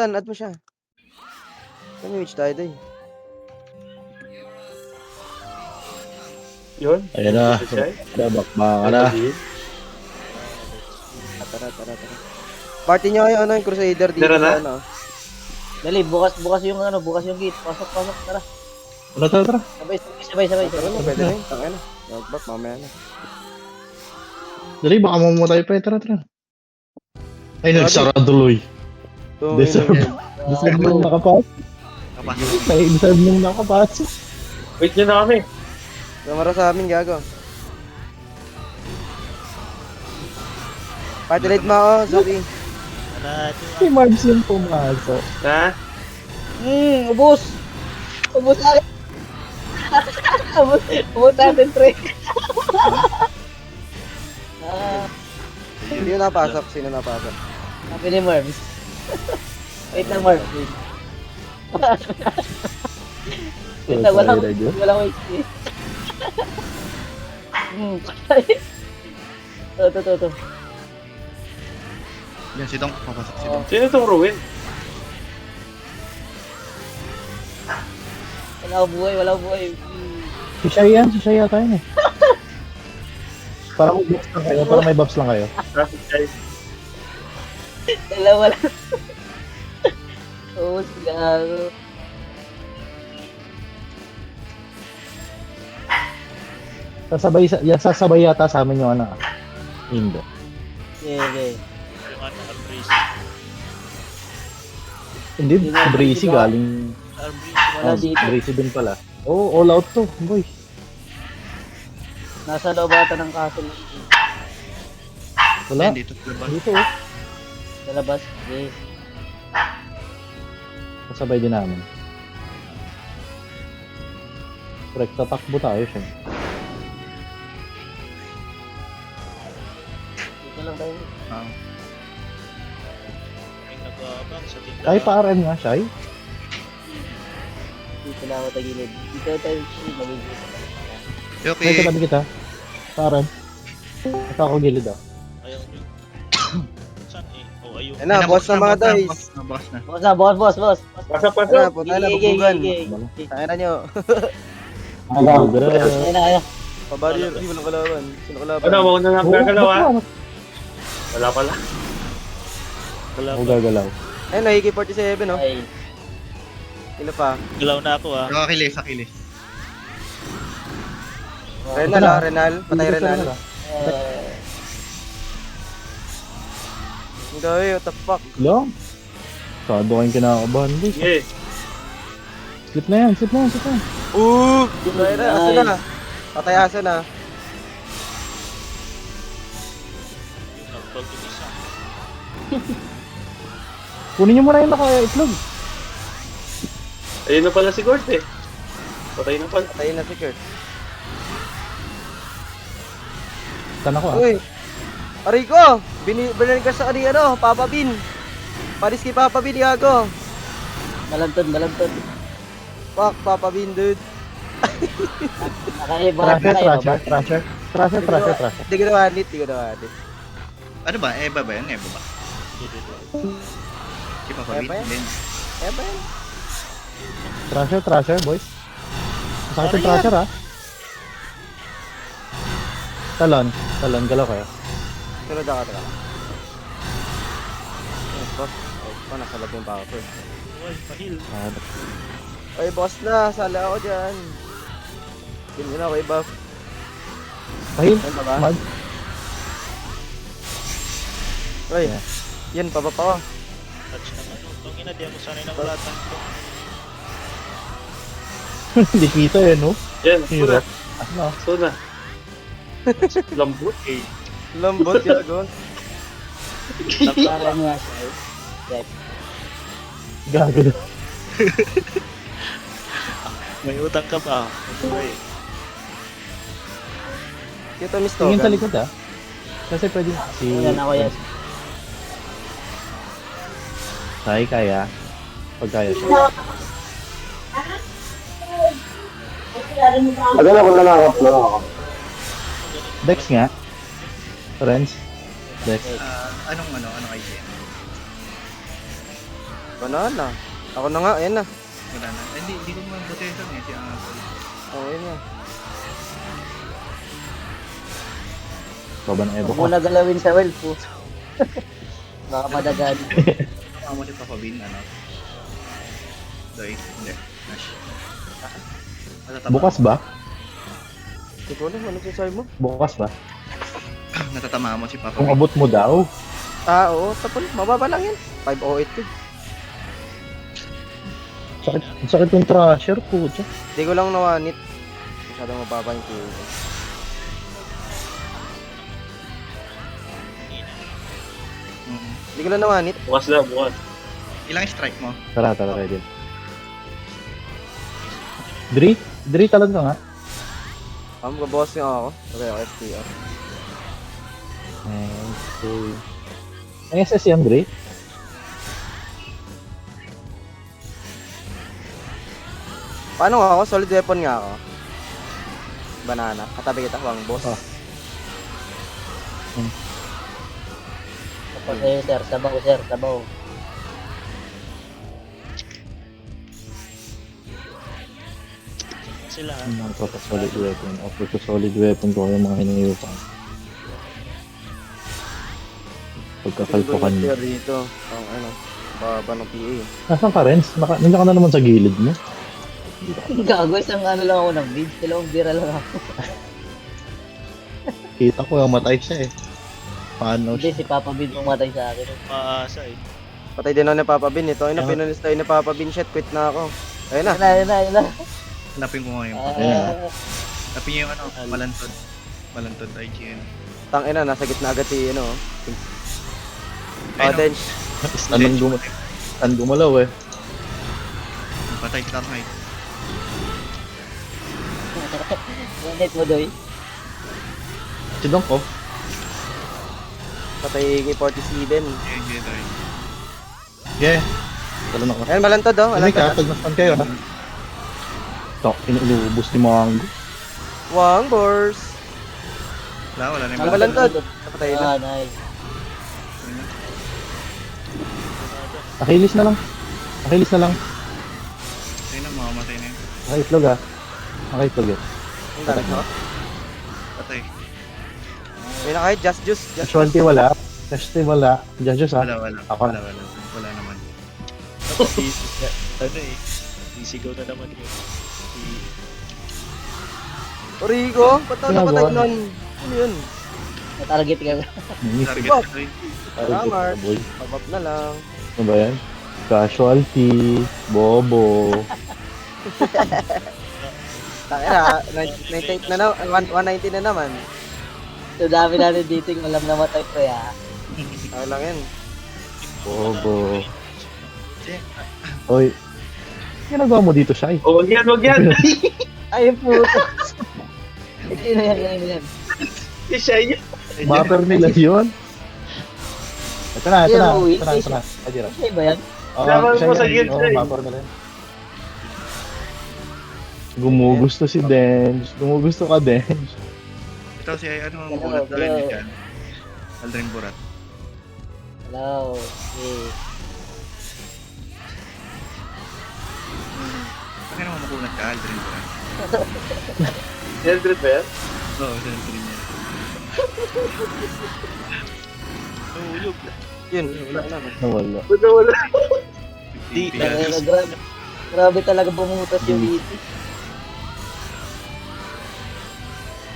Add mo siya. Ano yung tayo day? Yun. Ayun na. Bakbaka na. Tara. Party nyo kayo, ano, yung Crusader dito Tara na. sa ano. Dali, bukas yung gate. Pasok, tara. Tara. Sabay. Tara na, pwede na yun. Tangay na. Mag-back, mamaya na. Dali, baka mamatay pa eh. Tara. Ay, nagsara tuloy. Deserve nung nakapasok. Deserve nung nakapasok. Wait nyo na kami. Kamara sa amin, gago. Party lead mo ako, Zoki. Si Marbs yung pumasok. Ha? Ubus natin. ubus natin, pre. Sino napasok? Sabi ni Marv. Wait lang, Marv. Wait lang, walang wait. Ito. Yan, si Dong. Papasok si Dong. Sino itong Ruin? Wala buhay. Si Shai yata yun eh. Para may buffs lang kayo. Traffic guys. Dalawa lang. Oo, sigaro. Sasabay yata sa amin yung ano. Hindi. Okay. Hindi, Breezy galing. Wala dito. Breezy din pala. Oh, all out to, boy. Nasa loob ata ng castle. Wala. Yan, dito. Dito oh. Sa labas. Okay. Kasabay din namin. Correct, tatakbo tayo siya. Dito lang tayo. Shai pa RM nga, Shai. Dito lang ako tagilid. Dito tayo magiging. Shai, Okay. katabi kita. Pa RM. Ito ako gilid ah. Ayaw nyo. Saan eh? Oh, ayun. Yan na, boss na mga guys. Bukas na. Boss. Pasok. Tara, punta na, pagbugan. Okay. Tangay na nyo. Ayun na. Pabali yun, walang kalaban. Sino kalaban? Ano, mauna na ang gagalaw ha? Wala pala. Ako gagalaw. Ayun, nahiki 47, no? Ay. Sino pa? Galaw na ako ah. Akilis. Renal. Patay Renal. Ang gawin, what the fuck? Lang. Sado kayong kinakabahan, boy. Sige. Slip na yan. Patay na, aso na. Patay aso na. Yung nagpag yung isa. Kunin nyo muna yung naka-itlog. Ayun na pala si Gord eh. Patay na pala. Patay na si Kurt. Tan ako ah. Uy! Aray ko! Binalik ka sa ano, Papa Bin. Paris kay Papa Bin, gago. Malantod. Fuck, Papa Bin, dude. Trasher. Hindi ko na wanit. Ano ba? Eba ba yan? Eba ba? Si Papa Eba yan? Bin. Eh ba yan? Trasher, boys. Masakit yung trasher ah. Talon, galaw kayo. Sunod ako, tara. Yes, boss. Oh, nasa lab yung power. Uy, pahil. Ay, boss na. Sala ako dyan. Yun na, way buff. Pahil, Yan pa ba? mag. Ay, Yeah. yan, paba pa ako. Touch naman. Itong ina, di ako sanay ng wala tanto. Hindi kita eh, no? Yan, Hirap. Suna. Lambot eh. Lambot, gago. Para nga siya. Gago na. May utang ka pa. Okay. Kita Miss Tingin sa Togan. likod ah. Kasi pwede si... Yan ako yan. Sai, kaya. Pag kaya siya. Dex nga. Friends. Dex. Anong idea? Banana. Ako na nga, ayan na. Wala na. Eh, hindi ko mabutesan eh, si Apple. Okay na. Baba ng Evo Huwag ko. mo na galawin sa well po. Baka madagan. Tama mo si Papa Bean, ano? Doy, hindi. Nash. Natatama. Bukas ba? Hindi ko alam, ano sinasabi mo? Bukas ba? Natatama mo si Papa Kung Bean. abot mo daw. Ah, oo, tapos mababa lang yan. 508 yun. Sakit yung trasher po. Hindi ko lang nawanit. Masyadong mababa yung kill. Mm. Hindi ko lang nawanit. Bukas na, bukas. Ilang strike mo? Tara, ready. Dri talaga nga. Magbabawas nga ako. Okay, ako SPR. Okay. May SS yan, Dri? Paano nga ako? Solid weapon nga ako. Banana. Katabi kita, wang boss. Oh. Tapos sa'yo, sir. Sabaw, sir. Sabaw. Sila. Solid weapon. Offer ko solid weapon ko yung mga hinihiyupan. Pagkakalpukan niya. Dito. Ang ano. Baba ng PA. Nasaan ka, Renz? Nandiyan ka na naman sa gilid mo. Gago, isang ano lang ako ng beads. Dalawang bira lang ako. Kita ko, matay siya eh. Paano Hindi, siya? si Papa Bean pumatay sa akin. Maasa eh. Patay din ako ni Papa Bin. Ito, ayun na, Ah. pinalis tayo ni Papa Bin. Shit, quit na ako. Ayun na. Ayun na. Hanapin ko ngayon. Ayan. Hanapin niyo yung ano, malantod. Malantod IGN. Tangin na, nasa gitna agad si, ano. Ayun, Dench. Saan gumalaw eh. Patay kita kahit. Ganit mo, Doy. Si Donk oh. Patay kay 47. Yeah. Talo na ko. Ayun, malantod oh. Hindi Malantod. ka, tagmaspan kayo ha. Tok, inuubos ni Mango. Wang Bors. Wala na yung Ang malantod. Napatay na. Ah, nice. Akilis na lang. Akilis na lang. Ayun na, mamamatay na yun. Nakaitlog ha. Nakaitlog eh. Ang dami ko. Patay. May na kahit Just Juice. Just Casualty wala. Casualty wala. Judges ha. Wala. Ako na. Wala naman. Ano eh. Sisigaw na naman yun. Origo, ba't ako napatay Ginagawa. nun? Ano yun? Target ka. Target Wow. ito eh. Salamat. Boy. Pabab na lang. Ano ba yan? Casualty. Bobo. Tangina, 98 na naman. 190 na naman. So, dami natin dito yung alam na matay ko ya. Ay lang yan. Bobo. Oy. Ginagawa mo dito, Shai? Oh, wag yan, wag yan. Ay, puto. Sino yan? Siya yun. Mapper nila yun. Ito na. Uy, Ito na. Ajira. Siya ba yan? Oo, Laban siya mo sa yan. guild, Oo, Shai. mapper nila yun. Gumugusto si Denj. Gumugusto ka, Denj. Ito si ano, Hello, bulat na rin hello. dyan. Aldrin Burat. Hello. Okay. Bakit naman makunat ka, Aldrin Burat? Eldred ba yan? Oo, Aldrin yan. Nahulog. Yun, wala na. Nawala. Wala. Di, Grabe talaga bumutas yung dito.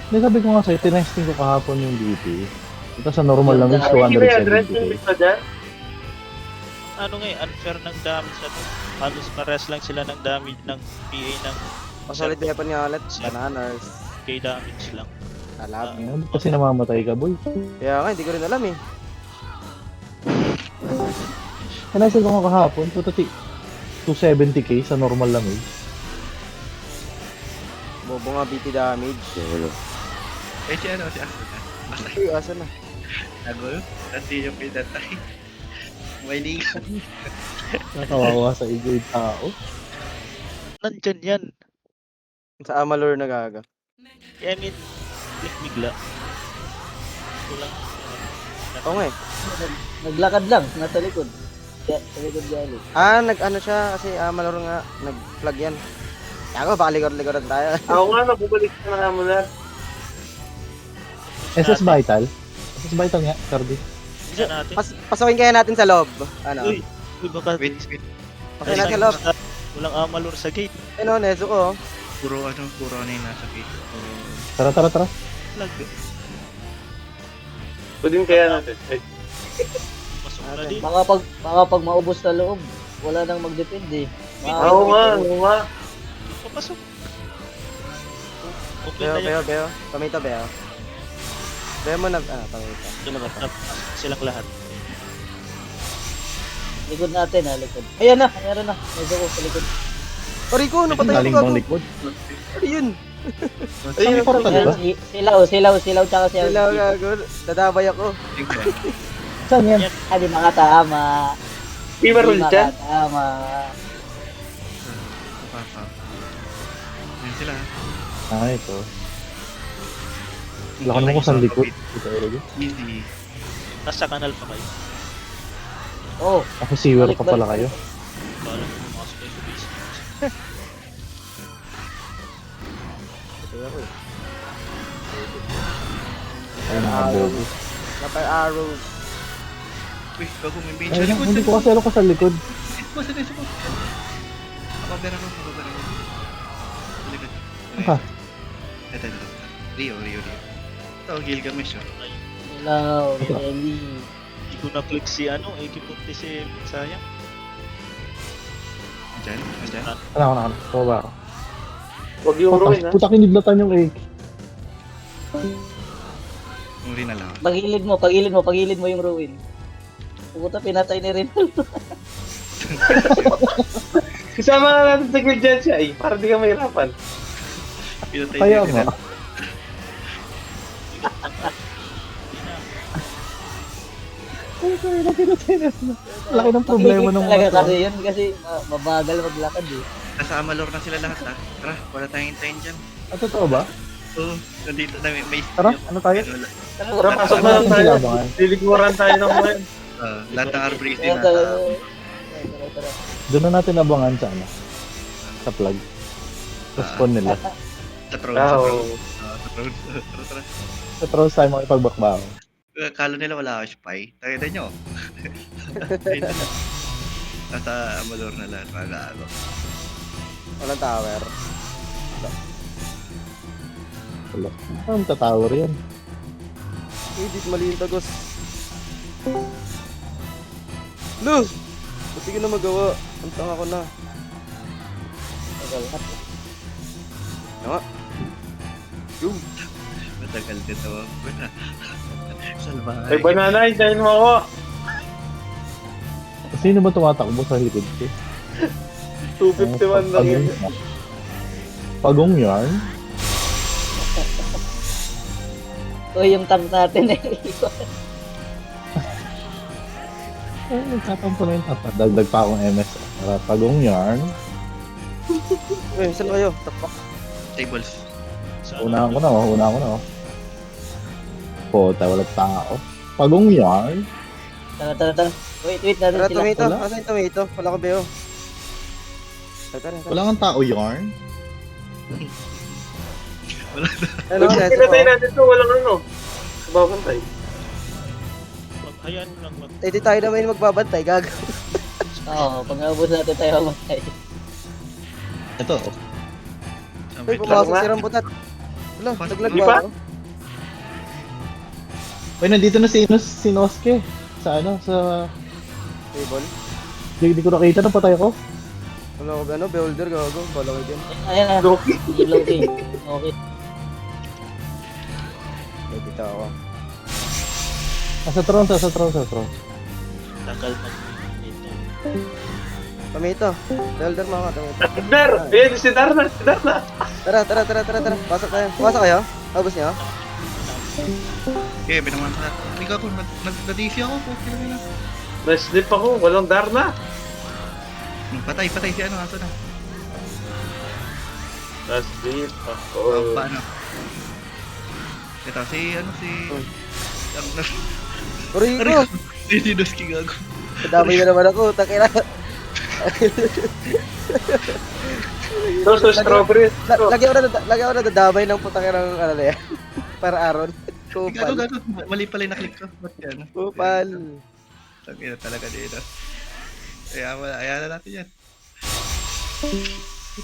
Hindi, sabi ko nga sa'yo, tinesting ko kahapon yung DP. Ito sa normal lang is Hindi ba yan, Red? 270k. Tumit pa dyan? ano nga eh, unfair ng damage ano. Halos pares lang sila ng damage ng PA ng Solid weapon nga ulit. Bananas. K damage lang. Alab. Ano kasi namamatay ka, boy? Kaya nga, hindi ko rin alam eh. Tinesting ko nga kahapon, 270k sa normal lang eh. Bobo nga BT damage. Eh, si ano, si Aston. Uy, asa na? Nagol? Kasi yung pinatay. May liga. Nakawawa sa iyo yung tao. Nandyan yan. Sa Amalur na gaga. I mean, bigla. Ito lang. Oo nga eh. Naglakad lang, nasa likod. Sa likod galing. Nag-ano siya kasi malaro nga, nag-flag yan. Ako, baka ligor-ligoran tayo. Ako nga, nabubalik ka na mo na. SS Vital? SS Vital nga, Cardi. Diyan natin. Pasukin kaya natin sa loob. Ano? Uy, baka Wait. Pasukin natin sa loob. walang amalur sa gate. Ano, Neso ko. Puro ano yung nasa gate. Puro... Tara. Flag. Pwede kaya natin. Ay, Pasok na din. Baka pag maubos na loob, wala nang mag-defend eh. Oo nga. Papasok. Okay Beo, na yan. Beo. Pamito, Beo. Beo mo pamito. Sino ba to? Silang lahat. Likod natin ha, likod. Ayan na, meron na. Medyo ko sa likod. Rico, napatay Galing ko bang ako. likod? Ano yun? Ayun, portal Ayan, ba? silaw, tsaka siya. Sila gago. Dadabay ako. Tingnan. Saan yan? Di makatama. Di ba roll dyan? Makatama. Papa. Ayan sila. Ito. Lakan mo ko sa likod. Ito, Easy. Nasa kanal pa kayo. Oh, Ako sewer pa pala kayo. Bala mo pumasok kayo sa base. Ayun mga bobo. Napay arrows. Uy, bago may bench. Ayun lang, hindi ko kasi alam ko sa likod. Sa likod. Kapabera ko. Sa likod. Ha? Ito. Rio. Ito, Gilgamesh oh. silaw, Eli. Hindi ko na-click si AK-47. Sayang. Andyan. Ano. Baba ako. Huwag yung ruin ha. Puta kiniblatan yung egg. Yung rin na lang. Pagilid mo yung ruin. Puta, pinatay ni Rin. Kasama na natin sa grid dyan siya eh. Para di ka mahirapan. Pinatay Kaya din nga. nila. Laki ng problema ng Talaga mga kasi yun kasi mabagal maglakad eh. Nasa Amalur na sila lahat ha. Tara, wala tayong hintayin dyan. totoo ba? Oo, nandito na may Tara, ano tayo? Tara, pasok na lang Ano tayo. sila abangan? Liliguran tayo ng mga yun. Lahat ng RBC Kaya nasa... tara. Doon na natin abangan sa ano? Sa plug. Sa spawn nila. Sa throne, Oo. sa throne. Tara. Sa trolls tayo makipagbakbako. Kala nila wala ako spy. Tayo na nyo. Nasa Amalur na lahat, mga gago. Walang tower. Wala. Ang tatower yan. Edit, mali yung tagos. Lo! Buti ko na magawa. Antang ako na. Nga. Yung. Matagal din tawag ko na. Salbahay. Ay, banana, hintayin mo ako. Sino ba tumatakbo sa likod ko? 251 lang yun. Pagong yarn? Uy, yung tank natin eh. Eh, nagtatampo na yung tapa. Dagdag pa akong MS. Para pagong yarn. Saan kayo? Tapak. Tables. Unahan ko na oh. Puta, walang tao. Pagong yarn? Tara. Wait natin Tara, sila. tomato. Wala. Asan yung tomato? Wala ko, Beo. Tara. Wala kang tao yarn? Ano, Neso Pinatay ko. natin to, walang ano. Babantay. Hayaan mo lang mag... Eh, di tayo naman yung magbabantay, gago. Oo, pag naubos natin tayo mamatay. Ito. Ay, pumasok si Rambutat. Wala, naglag Di ba ba? ako? Uy, nandito na si Noske. Sa ano, sa... Table. Di ko nakita na patay ko. Wala ko ba, ano? Beholder, gago. Wala ko din. Ayan na. Loki. Loki. Okay. Dito ako. Sa throne. Tagal mag... dito. Tomato. Beholder mga tomato. Dar! Ayan, si Darna. Tara. Pasok kayo. Abos niyo? Okay, binaman sa... Hindi ka ako, nag-DC ako. Okay na. Na-slip ako, walang Darna. Patay si ano, aso na. Na-slip ako. Paano? Ito, si... Rico! Si Doski gago. Nadamay na naman ako, takina. So, strawberry. Lagi ako na nadamay ng putang ng ano na yan. Para Aaron. Gago, Kupal. gago. Mali pala yung naklik ko. Ba't yan? Kupal. Tangina talaga dito. Ayan na natin yan.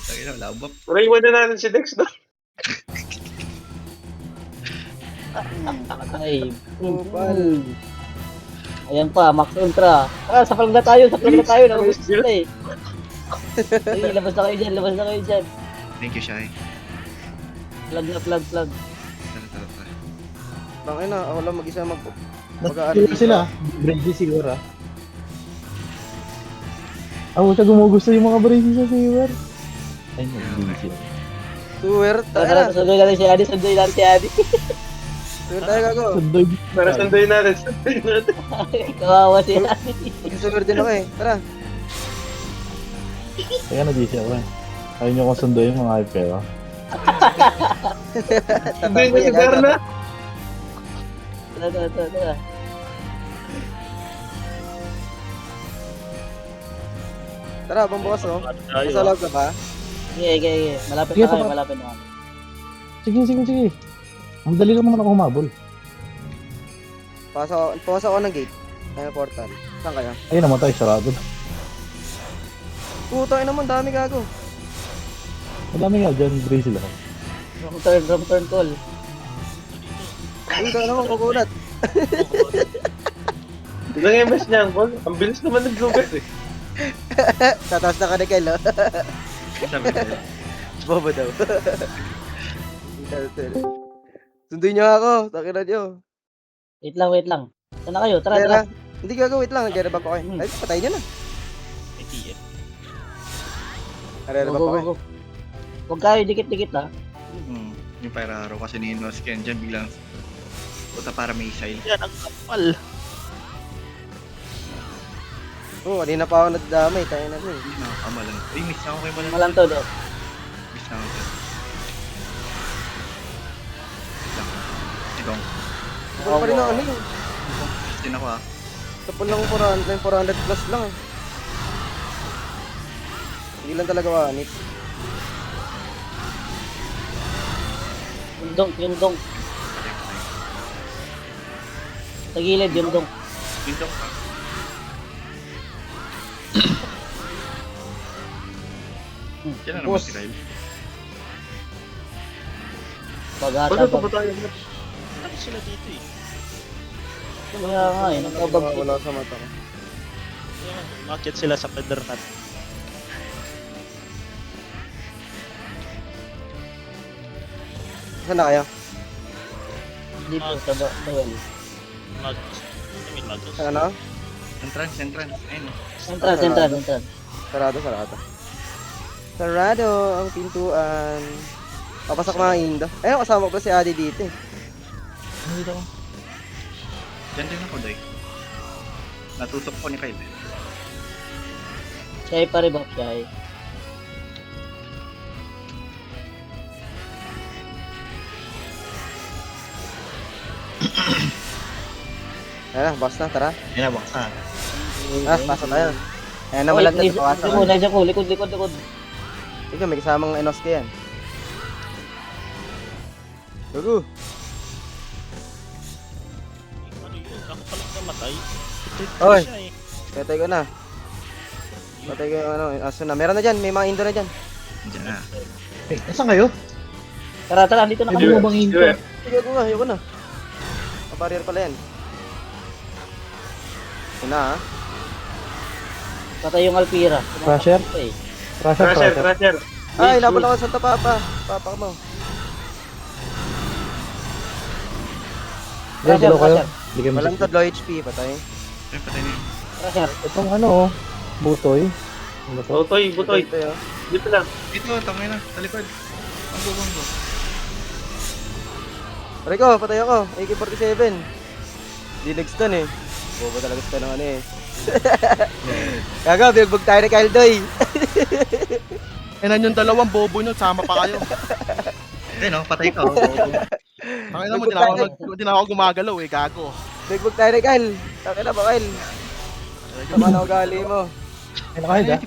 Tangina, wala bap. Raywan na natin si Dex doon. Ay. Kupal. Ayan pa, Max Ultra. Saplag na tayo. Nakabus na eh. Ay, labas na kayo dyan. Thank you, Shai. Plug. Tara. Bangin na, ako lang mag-isa Siguro sila. Brady siguro. Ako siya gumugusto yung mga Brady sa Sewer. Ay, hindi siya. Suwer, takina. Sundoy natin si Adi. Suwer tayo gago. Sundoy. Para sunduin natin. Kawawa si Adi. Mag-suwer din ako eh. Tara. Kaya na-DC ako eh. Ayaw nyo kong sundoy yung mga hype kayo. Sunduin mo si Berna. Tara. Tara, bambukas oh. Tayo. Nasa loob ka ba? Sige. Malapit Sige, na kami. Sige. Ang dali lang naman ako humabol. Pumasok ako ng gate. Ayun, portal. Saan kayo? Ayun naman tayo, sarado. Putang ina naman, dami gago. Madami nga dyan, Brady lang. Wrong turn call. Uy, kaya naman kukulat. Ilang MS niya ang call. Ang bilis naman nag-google eh. Tataas na ka na Kel, oh. Sabi ko, Bobo daw. Sunduin niyo ako, takina niyo. Wait lang. Saan na kayo? Tara. Tara. Hindi gago, wait lang. Nag-rebab ako eh. Ay, patay niyo na. May TF. Nag-rebab ako eh. Go. Huwag kayo, dikit ha. yung Pyraro kasi ni Nosken dyan biglang puta para may missile. Yan, ang kapal. Oo, kanina pa ako nadamay. Tayo na rin. Nakakamalan. Ay, miss na ako kay Malan. Malang to, do. Miss na ako dyan. Itong. Tapos pa rin ang ano yun. Miss din ako ah. Tapos lang 400 plus lang eh. Hindi lang talaga wanit. Yung dong. Sa gilid, yung dong. Yung dong ah. Yan na naman Boss. si Kyle. Pag-ata Wala ba? pa tayo. Ano sila dito eh? Kaya nga eh, nagkabag. Wala sa mata ko. Yan, umakyat sila sa Pedernat. Saan na kayo? Hindi po, sa well. Magus. I mean, Magus. Saan ano? Entrance. Ayun oh. Entrance. Sarado. Sarado ang pintuan. Papasok mga Indo. Ayun, kasama ko pa si Adi dito eh. Dyan din ako, Day. Natusok ko ni Kyle. Siya pa rin ba? Siya Ayun na, boss na, tara. Yan na, box na. Pasok tayo. Ayan na, walang nagpapasan. Nandiyan ko, likod. Ikaw, may kasamang Enoske yan. Gugu. Ano yun? Ako palang namatay. Oy. Siya eh. Patay ko na. Patay ko yung ano, aso na. Meron na dyan, may mga Indo na dyan. Diyan na. Eh, nasan kayo? Tara, dito na Hindi kami. mo bang hinto? Sige, ayoko na. Barrier pala yan. Ito na ha. Patay yung Alpira. Crusher? Crusher. Ay, labal ako sa Papa. Papa mo. Yan, dalaw kayo. Hindi kayo Walang masakit. low HP, patay. Ayun, patay na yun. Crusher. Itong ano, butoy. Ano to? Butoy. Ito yun. Dito lang. Dito, tangay na. Talikod. Ang bubong. Rico, patay ako. AK-47. Di nag-stun eh. Bobo talaga stun ng ano eh. Gaga, bilbog tayo ni Kyle Doy. Enan yung dalawang bobo nyo, sama pa kayo. Ayun oh, patay ka oh. Tangina mo, di na ako gumagalaw eh, gago. Bilbog tayo ni Kyle. Taka na ba Kyle? Tama na ugali mo. Ay, nakahid ah.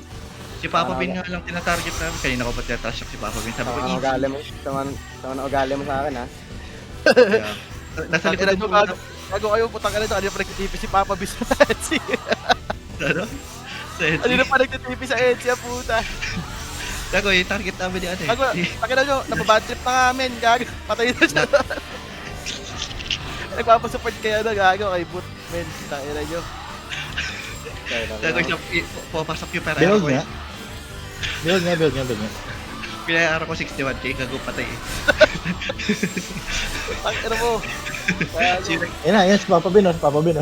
Si Papa Bin nga lang tinatarget namin. Kanina ko pa tinatrash talk si Papa Bin. Sabi ko, Tama na easy. ugali mo. Tama na ugali mo sa akin ha. Kaya, Nasa likod Tangina ng nyo, pumunta. gago kayo, putang ina nyo. Ano pa nagtitipi si Papa Bis sa Etsy? Ano? Sa Ano Etsy. pa nagtitipi sa Etsy, ah, puta? Gago, yung target namin ni ate. Gago, tangina nyo, napabad trip na nga amin, gago. Patay na siya. Nagpapasupport kayo na, gago, kay Boot, men. Tangina nyo. Gago, siya, pumapasok yung pera Build ko nga. eh. Build nga. Pinayara ko 61k, gago patay eh. Tangina mo. Gago. Sino? Yan, si Papa Bin, si Papa Bin.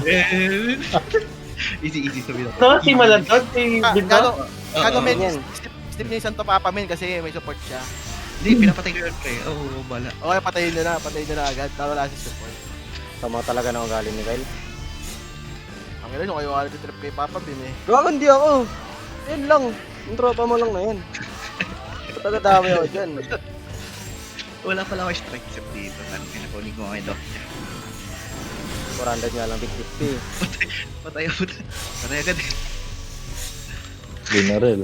Easy, sabi na. No, si Malantot, si Ah, Bin gago, ba? gago, men. Yan. Step niya yung Santo Papa, men, kasi may support siya. Hindi, pinapatay ko yun pre. Oo, bala. Okay, patayin nyo na agad. Wala si support. Tama talaga na ugali ni Kyle. Ang ina nyo, kayo wala trip kay Papa Bin eh. Gago, hindi ako. Yan lang. Yung tropa mo lang na yan. Pagkadami ako dyan. Wala pala ako strike except dito. Ano, pinakunin ko ngayon doc niya. 400 nga lang, 50. Patay ako. Patay agad eh. General.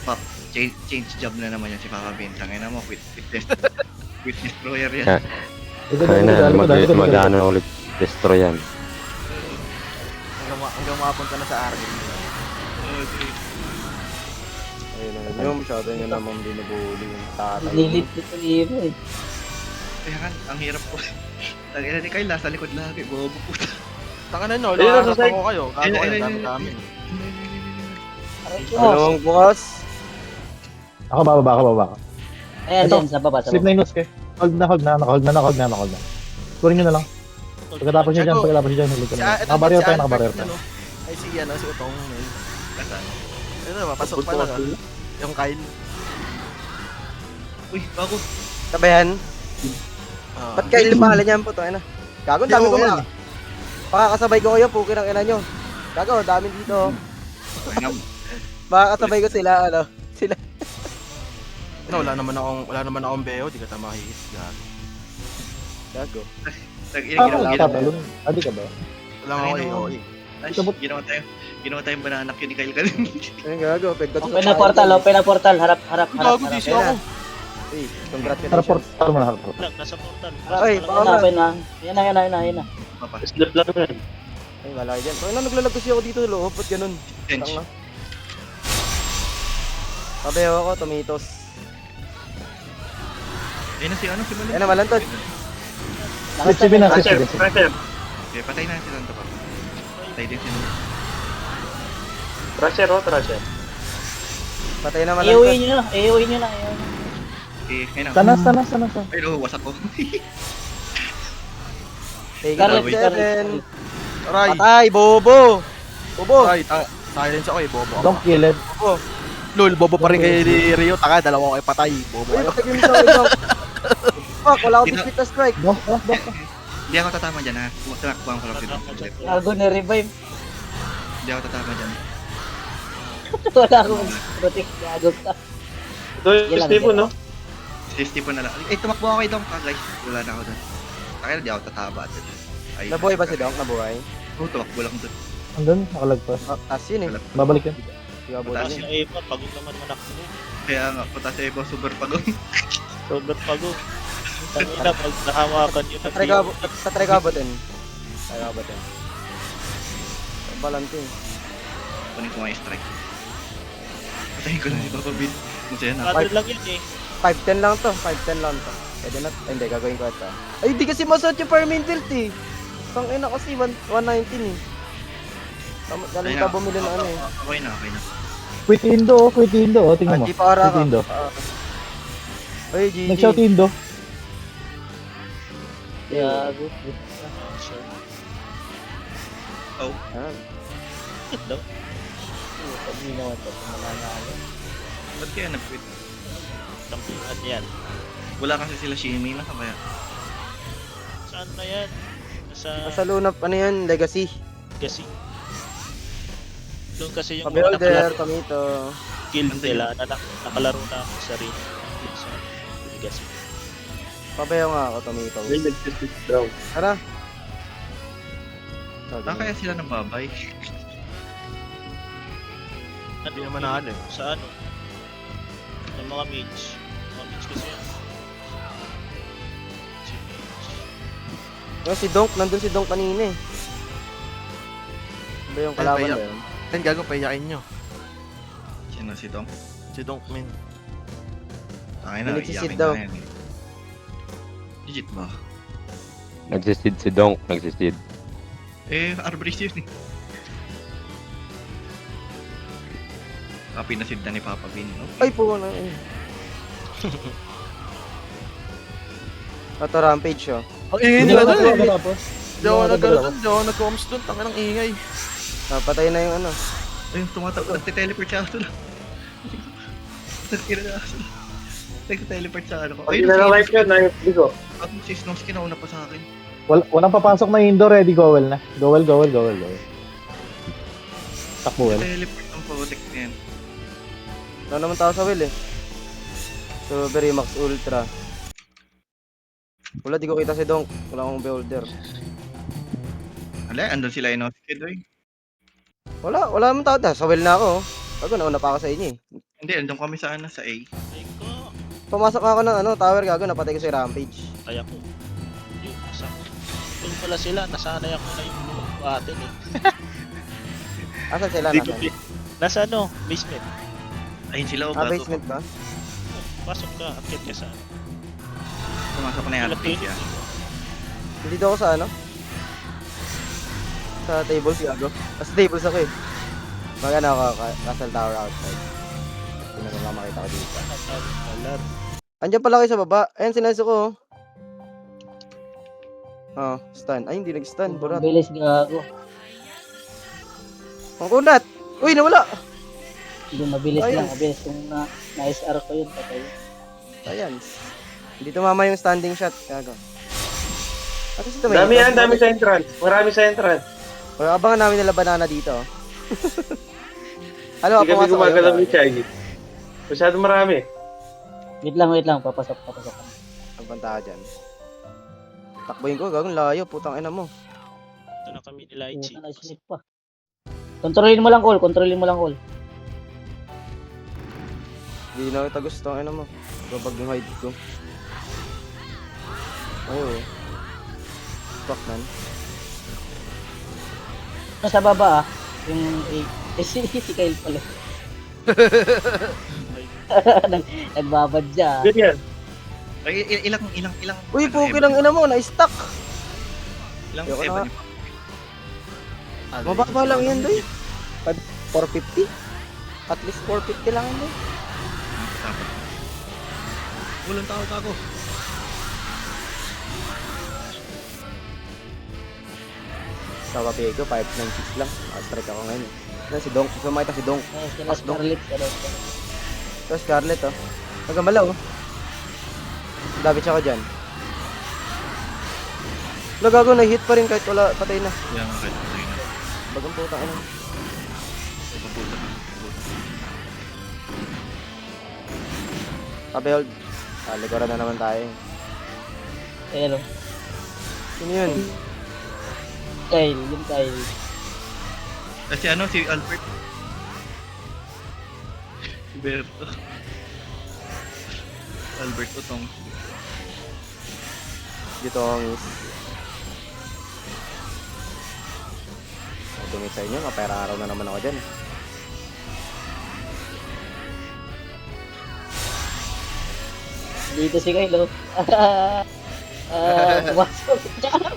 Pop, change job na naman yan si Papa Bin. Tangin na mo, witness destroyer yan. Ah. Ay na, mag-ano ulit destroy yan. Hanggang makapunta na sa Arvin. Ayun na yun, masyado nyo naman binubuli yung tatay. Lilit dito ni Ibo eh. Kaya kan, ang hirap po. Tangin na ni Kyle, nasa likod lagi. Bobo puta. Tangan na nyo, Ayun, lakas nasa side. ako kayo. Gago kayo, Ayun, dami-dami. Aray ko. Dalawang bukas. Ako bababa ka. Ayan, Ito, yan, sa baba, sa Slip baba. na yung notes, Hold na. Kunin nyo na lang. Pagkatapos nyo dyan, hulig ka na. Nakabarrier tayo. Ay, si ano, si Utong. Nasaan? Ano, mapasok pa lang. Yung Kyle. Uy, bago. Sabayan. Ah. Ba't kayo lumahala niyan po? Tangina. Gago, dami ko mga. Pakakasabay ko kayo, puki ng ina nyo. Gago, dami dito. Makakasabay ko sila, ano. Sila. No, wala naman akong beo, di ka tama makikit. Gago. Gago. Tatalon. Adi ka ba? Wala nga ako AOE. Ginawa tayong bananak yun ni Kyle kanina. Ayun, gago. Pwede ko Open na portal, harap. Gago, DC ako. Hey, Harap congratulations. portal mo na, harap portal. Lang, nasa portal. Ay, Nasa baka portal. Open na. Yan na. Papa, Slip lang yan. Ay, malaki dyan. Ay, naglalag kasi ako dito sa loob. Ba't ganun? bench. Tanga. Pabeho ako, tomatoes. Ayun na si ano, si Malan. Yan na, malantod. Slip si Bin na, slip si Crusher, Bin. Crusher. Okay, patay na si Santo pa. Patay din si Santo. Crusher, oh, Crusher. Patay na AOE malantod. nyo na. Okay, ayun na. Tanas. Ay, no, wasak ko. Take Scarlet, it, seven. Aray, Patay, bobo! Bobo! aray, silence ako eh, bobo ako. Don't kill it. Lol, bobo pa rin kay Rio, tanga, dalawa ko ay patay, bobo Uy, kayo. patay yung isang isang. Fuck, wala akong defeat na strike. Don't. Hindi ako tatama dyan ha. Tumakbuhan ko lang si Santo. Gago na revive. Hindi ako tatama dyan. Wala akong protect. Gago ka. Doon, Yan lang, Steve, yan. no? 60 pa na lang. Eh, tumakbo ako kay Dong ka guys. Wala na ako dun. Kaya di ako tataba dun. Ay, Nabuhay ba si Donk? Nabuhay? Oo, tumakbo lang dun. Andun, nakalagpas. As yun eh. Babalik yan. Di ba buhay Taas niya? yung Eva, pagod naman manakbo. Kaya nga, punta sa iba, super pagong. Sobrang pagod. Tangina, pag nahawakan yun ng Tatry ka abutin. Tatry ka abutin. Balante. Kunin ko nga yung strike. Patayin ko na si Papa Bin. Masaya na. Ano lang yun eh. 510 lang to. 510 lang to. Pwede na. Ay, hindi, gagawin ko ito. Ay, di kasi masot yung Permin tilt eh. Tangina kasi 119 eh. Galing ka bumili na ano eh. Okay na. Quit Indo. Tingnan mo. Di pa ara ka. Quit Indo. Ay, GG. Nag-shout Indo. Gago. Sure. Ah, Hello? Pag ginawa to, mananalo. Ba't kaya nag-quit? Tampihan yan. Wala kasi sila Shimmy na kaya. Saan na yan? Nasa Luna, ano yun? Legacy. Kasi. Doon kasi yung Pabeholder, Tomito. guild nila na nakalaro na ako sa ring. Sa Legacy. Pabeho nga ako, Tomito. May nag-slip down. Tara. Kaya sila nababay. Hindi naman nahal eh. Sa ano? Ng mga mage. Mga mage kasi yun. Si mage. Si Donk, nandun si Donk kanina eh. Ano ba yung kalaban na yun? Then gago, payakin nyo. Sino si Tom? Si Donk Min. Tangin na, Nagsisid iyakin daw. na yan eh. Legit ba? Nagsisid si Donk, nagsisid. Eh, Arborist yun eh. Pinasid na ni Papa Bean, no? Ay po na eh. Ito rampage oh. Ang ingay Hindi nila na doon eh. tapos. Di ako nag-ano doon, di ako nag-coms doon. Tangin ang ingay. Patay na yung ano. Ayun, tumatawag. Nagte-teleport siya ako doon. Nagte-teleport sa ano ko. Pag na-live yun, na-FB ko. At si Snows kinauna pa sa akin. Walang papasok na indoor, ready Gowel na. Gowel. Takbo well. Teleport ang protect na yan. Wala naman tao sa will eh. Strawberry Max Ultra. Wala, di ko kita si Donk. Wala akong beholder. Ala, andun sila Inosuke doy. Wala naman tao. Sa will na ako. Bago, nauna pa ako sa inyo eh. Hindi, andun kami sa ano, sa A. Ay ko. Pumasok ako ng ano, tower gago, napatay ko si Rampage. Kaya ko. Yun, nasa. Doon pala sila. Nasanay ako na yung atin eh. Asan sila? Di ko Nasaan? Nasa ano? Basement. Ayun sila o Basement ba? Pasok ka. Akit ka sa ano. Pumasok na yung RPG ah. Dito ako sa ano? Sa tables gago. Sa tables ako eh. Magana ako, Castle Tower outside. Hindi na lang makita ko dito. Andiyan pala kayo sa baba. Ayan, sinanso ko. Oh, stun. Ay, hindi nag-stun. Burat. Bilis gago. Ang kunat! Uy, nawala! Hindi mabilis Ayun. lang, mabilis kung na-SR ko yun, patay. Ayan. Hindi tumama yung standing shot. Gago. At least tumay. Dami yan, dami sa entrance. Marami sa entrance. O, abangan namin nila banana dito. Ano, Hindi kami pumasok gumagalaw kayo. ni Chaggy. Masyado marami. Wait lang, papasok. Ang banta ka dyan. Takboyin ko, gagong layo. Putang ina mo. Ito na kami ni Lychee. Puta, na-slip pa. Kontrolin mo lang, call. Hindi na kita gusto ang ina mo. Babag yung hide ko. Ayo. Fuck man. Nasa baba yung si Kyle pala. Nagbabadya. Ganyan. Ay, ilang Uy, puki lang ina mo. Na-stuck. Ilang Ayoko Eva na. ni Papa. Mababa lang yan, doy. 450? At least 450 lang yan, doy. Dapat. Walang tao kako. Sa kape ko, 596 lang. Strike ako ngayon. Ito si Donk. Gusto makita si Donk. Sila Scarlet. Ito Scarlet, oh. Nagambala, oh. David siya ko dyan. Nagago, na-hit pa rin kahit wala, patay na. Yan ang kahit patay na. Bagang putang ina. Paputa na. Kape hold. Likuran na naman tayo. Pero, Sino yun? Kyle. Kasi ano, si Albert. Alberto. Albert Otong. Dito ang is. Tumit sa inyo, kapera araw na naman ako dyan. Dito si Kyle.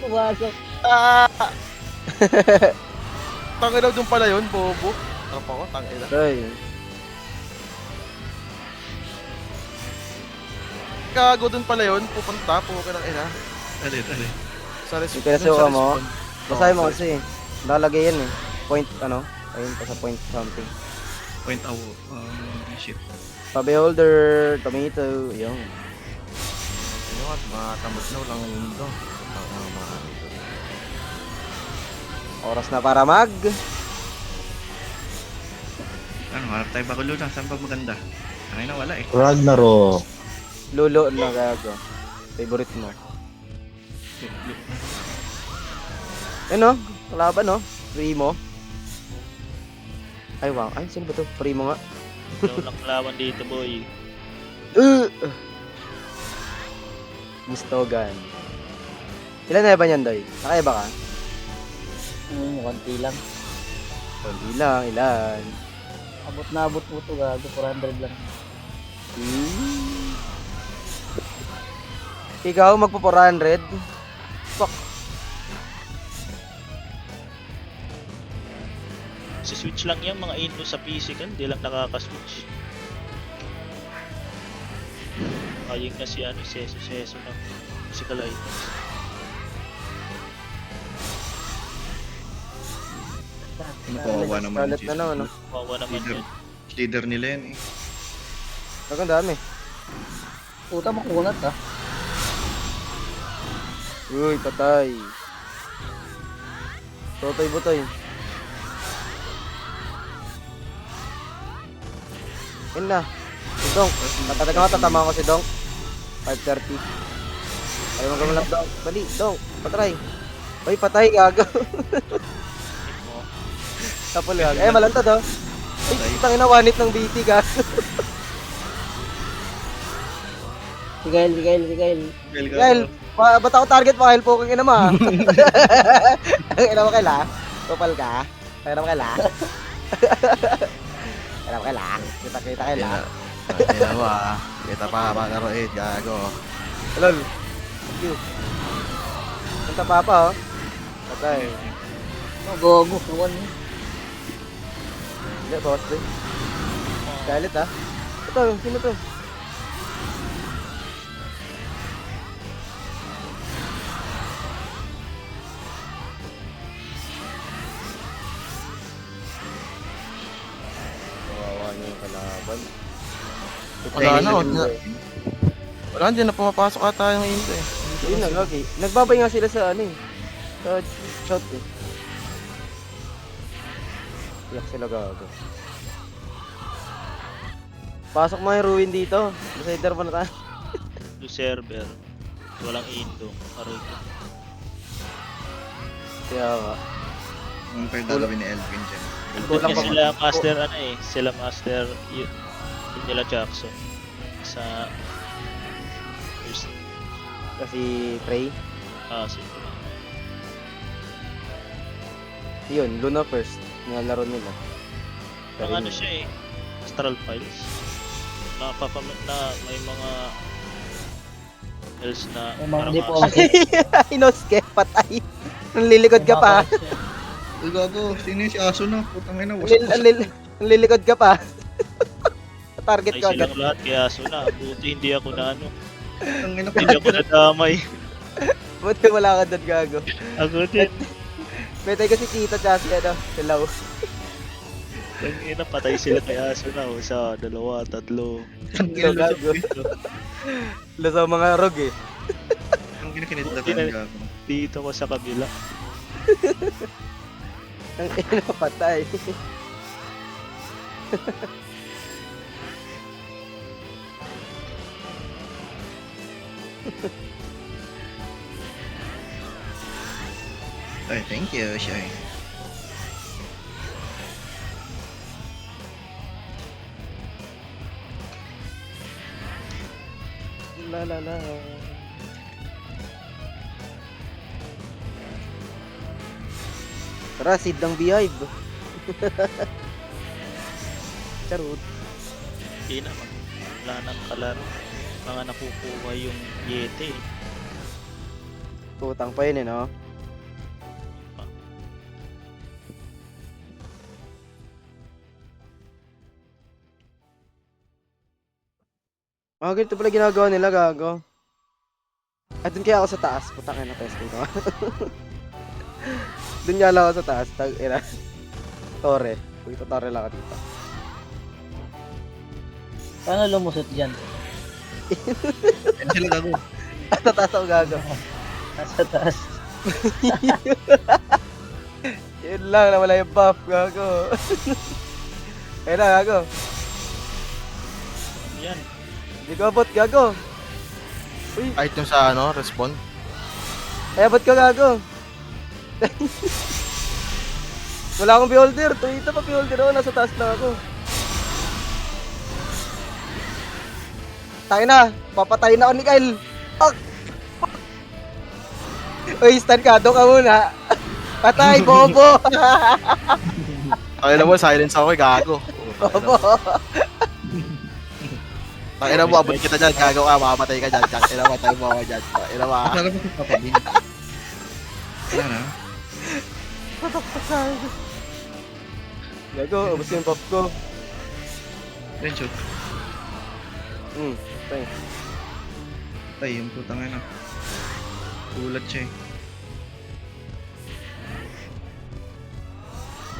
Pumasok. Tangina doon pala yun, bobo. Apa ko, tangina. Ay, Gago doon pala yun, pupunta, pupunta ng ina. Alin. Sa yung pinasuka mo, basahin mo kasi. Lalagay yan eh. Point, ano? Ayun pa sa point something. Point out. Shit. Pa-beholder, tomato, yung. Ano nga, mga tamot na walang mundo. Oras na para mag. Ano, harap tayo bago lang. Saan ba maganda? Ay na wala eh. Ragnarok. Lulo na gago. Favorite mo. Ano? Kalaban, no? Primo. Ay, wow. Ay, sino ba to? Primo nga. Ikaw lang kalaban dito, boy. Gustogan. Ilan na ba niyan, Doy? Nakaiba ka? Konti lang. Hindi lang, ilan. Abot na abot mo to, gago. 400 lang. Ikaw, magpo 400. Fuck. Si switch lang yan, mga Indo sa PC kan, di lang nakaka-switch. Ayun na si ano, seso ng physical items. Kawawa naman Scarlet na naman, no? Kawawa naman Leader. yun. Leader nila yan eh. Ang dami. Puta, makunat ha. Uy, patay. Totoy butoy. Yun na. Si Dong. Tatataga ko, tatama ko si Dong. 5:30. Ayaw mo gamalap, Dong. Bali, Dong. Patry. Uy, patay, gago. Tapos gago. Eh, malantad, oh. Ay, putang ina, wanit ng BT, gago. Sigail. Gail, ba't ako target mo? Gail po kang ina mo, ha? Ang ina mo kaila? Tupal ka? Ang ina mo kaila? Ang ina mo kaila? Kita kaila? Kaya mo kita pa makaroon, gago. Lol. Thank you. Punta pa, oh. Patay. Gogo. Nawan mo. Hindi, boss, din. Galit, ha? Ito, sino to? Kawawa niya yung kalaban. Wala na, wala, hindi na pumapasok ata yung Indo eh. Yun na, okay. Nagbabay nga sila sa ano eh. Sa shot eh. Iyak sila gago. Pasok mo yung ruin dito. Decider pa na tayo. Do server. Walang Indo. Aray ko. Kaya nga. Ang kayo gagawin ni Elvin dyan. Kulang pa Sila master ano eh. Sila master yun nila Jackson. Sa first Kasi Prey. siguro. Yun, Luna first. Nilalaro nila. Ang ano siya eh. Astral Files. Na may mga else na May mga parang di po. Inoske, patay. Nalilikod ka pa. Uy, gago. Sino yung si Aso na? Putang ina. Nalilikod ka pa. Target ay ka agad. silang lahat kaya na. Buti hindi ako na ano. Putang ina. Hindi ako nadamay. Buti wala ka doon, gago. Ako din. Betay ko si Tita tsaka si ano, si Lau. Ang ina, patay sila kay Aso na. Isa, dalawa, tatlo. Ito, gago. Lasa mga rog eh. Ang kinakinitlatan gago. Dito ko sa kabila. Ang ina, patay. Ay, thank you, Shy. La la la. Tara, seed ng Beehive. Charot. Hindi na, wala nang kalaro. Mga nakukuha yung Yeti. Putang pa yun eh, no? Ganito pala ginagawa nila, gago. At dun kaya ako sa taas. Putang ina, testing ko. Dun nga lang ako sa taas. Tag-ina. Torre. Pagkita torre lang ako dito. Paano lumusot dyan? Yan sila gago. At tataas ako, gago. Nasa taas. Yun lang, nawala yung buff, gago. Ayun na, gago. Yan. Hindi ko abot, gago. Uy, Item sa ano, respond. ay abot ko, gago. Wala akong beholder. Tuwita pa beholder ako. Nasa taas lang ako. Tayo na. Papatayin na ako ni Kyle. Fuck! Uy, stand ka. Doon ka muna. Patay, bobo! Ay na mo, silence ako, gago. Bobo! Tangina mo, abot kita dyan, gago ka, makamatay ka dyan. Tangina mo, tayo mo ako dyan. Tangina mo. Akala ko si Papa Bean. Wala na. Gago, ubos yung pop ko. Rencho. Tayo. Tay, yung putang ina. Ulat siya eh.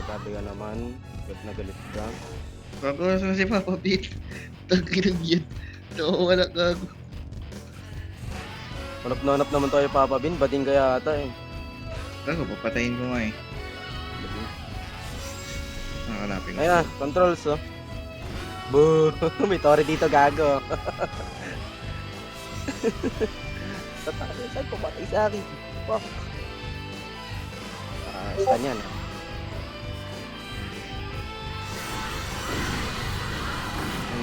Sabi ka naman. Ba't nagalit ka? Gago sa si Papa Bean. Tangkinang yan. Wala gago. Hanap na hanap naman tayo, Papa Bin. Bading kaya ata eh. Gago, papatayin ko nga eh. Nakakalapin ko. Ayun na, controls oh. Boo! May Tori dito, gago. Saan pumatay sa akin? Fuck. Saan yan?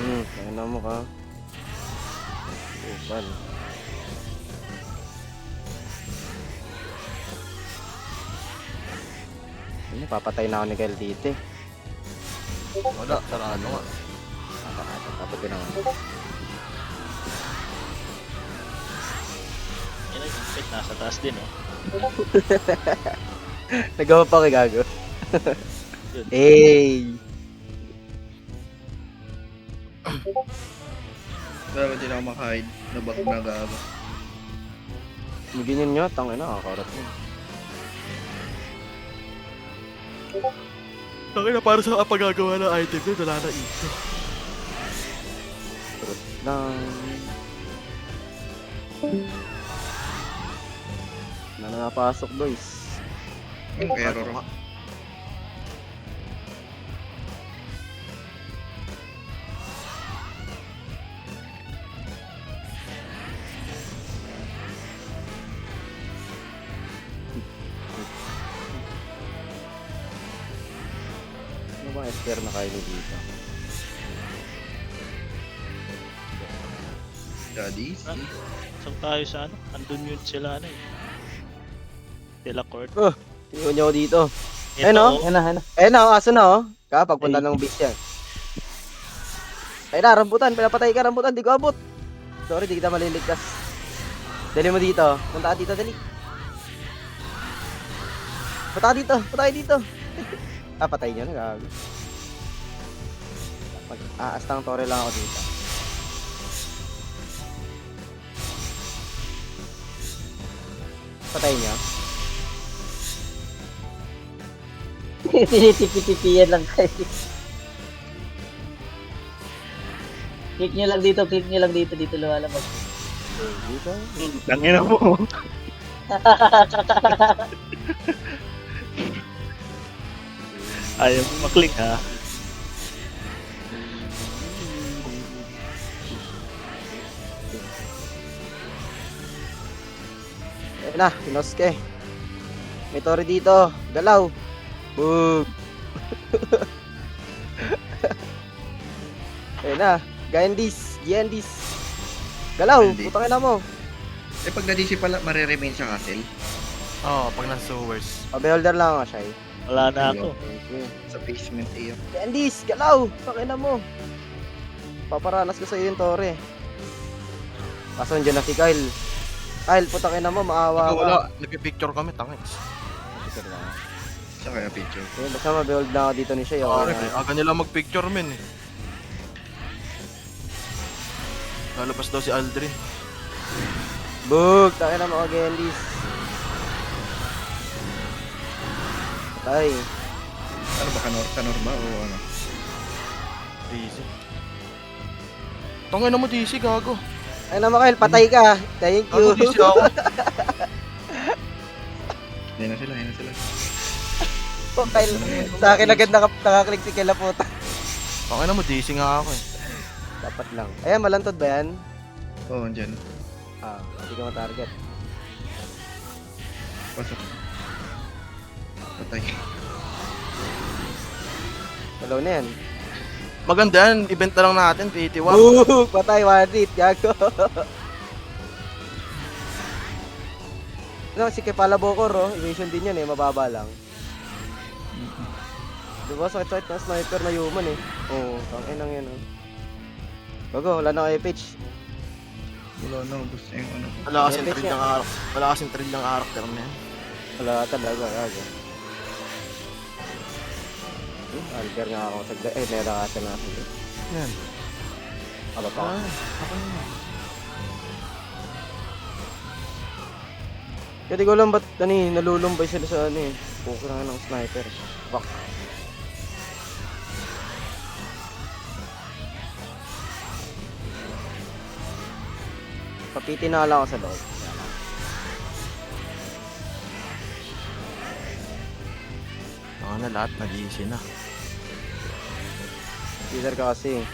Kaya na mo ka. Upal. Papatay na ako ni Kyle dito eh. Wala, sarado nga. Tapos din ako. Yan yung pit, nasa taas din oh. Nagawa pa kay gago. Yun. Hey! Dapat din ako makahide. Nabag na gago. Ganyan nyo, tangin na, kakarat mo. Tangina, para sa kapagagawa ng item yun, wala na ito. Turot lang. Na napasok boys. Yung error. Ano bang Esther na kayo dito? Daddies. Saan tayo sa ano? Andun yun sila ano eh. Delacourt. Tingnan nyo ako dito. Ito, Ayun, oh. oh. Yan na, yan na. Ayun na, aso na oh. Pagpunta ng base yan. Ayun na, rambutan. Pinapatay ka, rambutan. Di ko abot. Sorry, di kita maliligtas. Dali mo dito. Punta ka dito, dali. Punta ka dito. Punta ka dito. Patay nyo na, gago. Aastang tore lang ako dito. Patay nyo. Tinitipi-tipiyan lang kayo. Click nyo lang dito, dito lumalabas. Dito. Tangina mo. Ayaw mo maklik ha. Ayun na, pinoske. May Tori dito. Galaw. Boom. Ayun na. Gandis. Gandis. Galaw. Gandis. Putangin na mo. Eh pag na-DC pala, mareremain sa castle. Oo, pag nasa sewers. Beholder lang ako, Shay. Wala na ako. Thank you. Sa basement eh. Gandis. Galaw. Putangin na mo. Paparanas ko sa iyo yung Tori. Kaso nandiyan na si Kyle. Kyle, putangin na mo. Maawa Ikaw ka. wala, nagpipicture kami, tangis. Picture na. Sa kaya picture. Eh, basta ma-behold na ako dito ni Shay. Okay Pare, na. aga nila magpicture men eh. Lalabas daw si Aldrin. Bug! Tayo na mga Gendis. Patay. Ano ba, kanor ba o ano? Easy. Tangina mo DC, gago. Ay na Makael, patay ka. Thank Gago you. DC ako. Ayun na sila, ayun na sila. Oh, Kyle, sa akin agad nakaklik si Kela puta. Tangina mo DC nga ako eh. Dapat lang. Ayan, malantod ba yan? Oo, andyan. Hindi ka ma-target. Pasok. Patay. Hello na yan. Maganda yan, event na lang natin, PT1. Boom! Patay, one hit. Gago. No, si Kepala Bokor, oh. Evasion din yan eh, mababa lang. Diba, sakit-sakit ng sniper na human eh. Oo, tangin lang yan, oh. Bago, wala na kay Pitch. Wala na, gusto yung ano. Wala kasing thrill ng arak. Wala kasing thrill ng arak na yan. Wala talaga, gago. Alper nga ako sa nilakasan na ako. Yan. Aba pa. Ako yun. Kaya di ko alam ba't nalulumbay sila sa ano eh. Puko na ng sniper. Fuck. Papiti na lang ako sa loob. Ako na lahat, nag-easy na. Teaser ka kasi.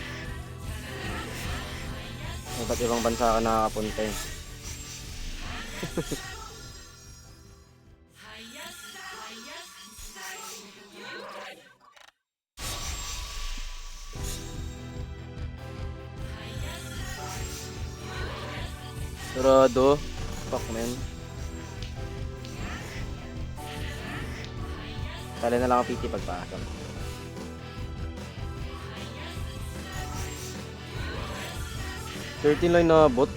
Iba't ibang bansa ka nakakapunta eh. Sarado. Fuck man. Tala na lang ang PT pagpasok. $13 lang na bot.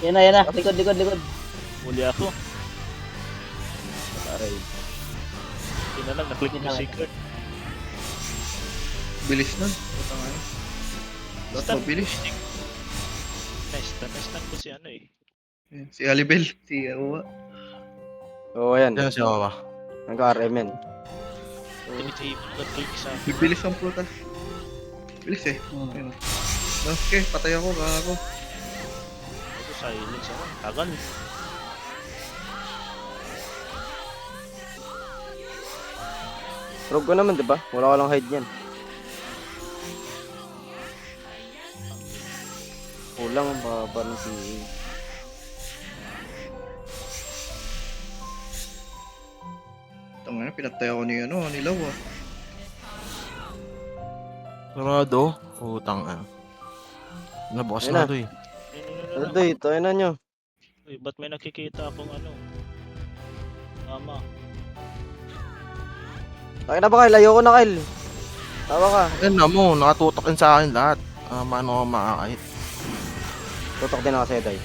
Yan na, yan na. Likod, likod, likod. Huli ako. Aray. Hindi na lang, naklik yung secret. Bilis nun. Puta nga yun. Ba't mabilis? Nice lang ko si ano eh. Yan, si Alibel, si Awa. Oo, yan. Yan si Wawa. Nag-RM yan. Tinitihim mo nag-click sa akin. Bibilis ang puta. Bilis eh. Ayun. Okay, patay ako, gago. Ako silence ako. Tagal. Rogue ko naman, diba? Wala ka lang hide yan. Kulang ang baba ng PA. Tangina, pinatay ako ni ano, ni Law ah. Sarado. Utang nabukas Ayun na na. to eh. Ano to ito? Ayun na nyo. Uy, ba't may nakikita akong ano? Mama. Takin na ba Kyle? Ayoko na Kyle. Tawa ka. Yan na mo, nakatutok din sa akin lahat. Mano ako makakahit. Tutok din ako sa'yo, Day.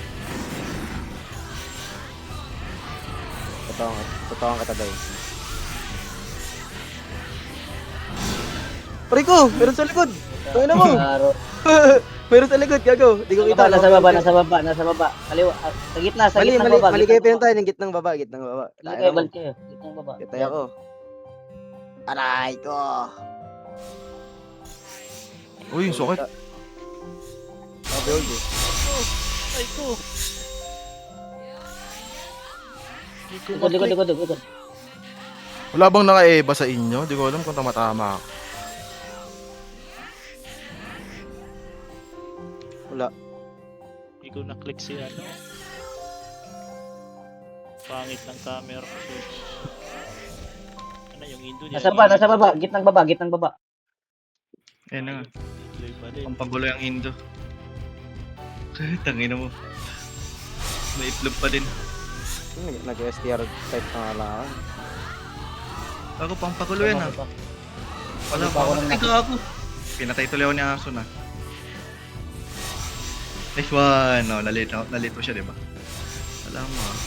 Tutokan kita, Day. Rico! Meron sa likod! Tangina mo! Klaro. Meron sa likod, gago. Di ko kita. Nasa baba, nasa baba, nasa baba. Kaliwa, sa gitna, sa Mali, gitna mali, baba. mali kayo pinuntahan. Yung gitnang baba, gitnang baba. Mali Tayo kayo, mo. balik kayo. Gitnang baba. Kitay ako. Aray ko! Uy, sakit. Sabi old eh. Ay ko! Hindi ko Likod, likod, maklik. likod, likod. Wala bang naka-eba sa inyo? Di ko alam kung tamatama ako. Wala. Hindi ko na-click si ano. Pangit ng camera ko. Ano yung Indo niya? Nasa baba, nasa baba. Gitnang baba, gitnang baba. Ayun na nga. Play pa din. Ang pagulo yung Indo. Tangina mo. May itlog pa din. Nag-STR type na nga lang. Bago pang pagulo yan ah. Wala Hindi pa ako pa. Ay, gago. Pinatay tuloy ako ni Aso na. Nice one. No, nalito siya, diba? Wala mo ah.